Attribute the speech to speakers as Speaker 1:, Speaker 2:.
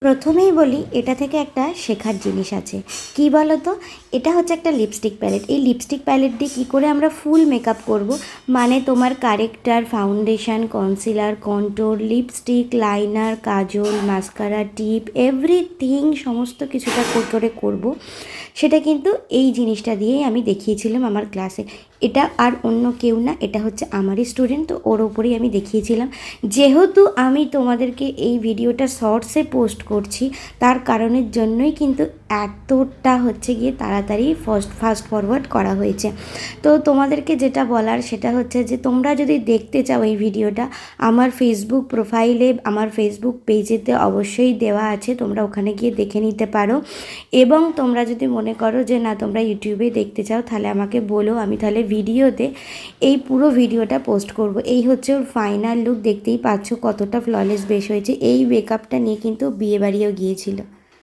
Speaker 1: প্রথমেই বলি এটা থেকে একটা শেখার জিনিস আছে। কি বলো তো? এটা হচ্ছে একটা লিপস্টিক প্যালেট। এই লিপস্টিক প্যালেট দিয়ে কী করে আমরা ফুল মেকআপ করব, মানে তোমার corrector, foundation, concealer, contour, lipstick, liner, kajal, mascara, টিপ, এভরিথিং সমস্ত কিছুটা করে করব, সেটা কিন্তু এই জিনিসটা দিয়েই আমি দেখিয়েছিলাম আমার ক্লাসে। এটা আর অন্য কেউ না, এটা হচ্ছে আমারই স্টুডেন্ট, তো ওর ওপরেই আমি দেখিয়েছিলাম। যেহেতু আমি তোমাদেরকে এই ভিডিওটা শর্টসে পোস্ট করছি, তার কারণের জন্যই কিন্তু এতটা হচ্ছে গিয়ে তাড়াতাড়ি ফাস্ট ফরওয়ার্ড করা হয়েছে। তো তোমাদেরকে যেটা বলার সেটা হচ্ছে যে তোমরা যদি দেখতে চাও এই ভিডিওটা, আমার ফেসবুক প্রোফাইলে, আমার ফেসবুক পেজেতে অবশ্যই দেওয়া আছে, তোমরা ওখানে গিয়ে দেখে নিতে পারো। এবং তোমরা যদি মনে করো যে না তোমরা ইউটিউবে দেখতে চাও, তাহলে আমাকে বলো, আমি তাহলে ভিডিওতে এই পুরো ভিডিওটা পোস্ট করব। এই হচ্ছে ওর ফাইনাল লুক, দেখতেই পাচ্ছ কতটা ফ্ললেস বেশ হয়েছে। এই মেকআপটা নিয়ে কিন্তু বিয়ে বাড়িও গিয়েছিল।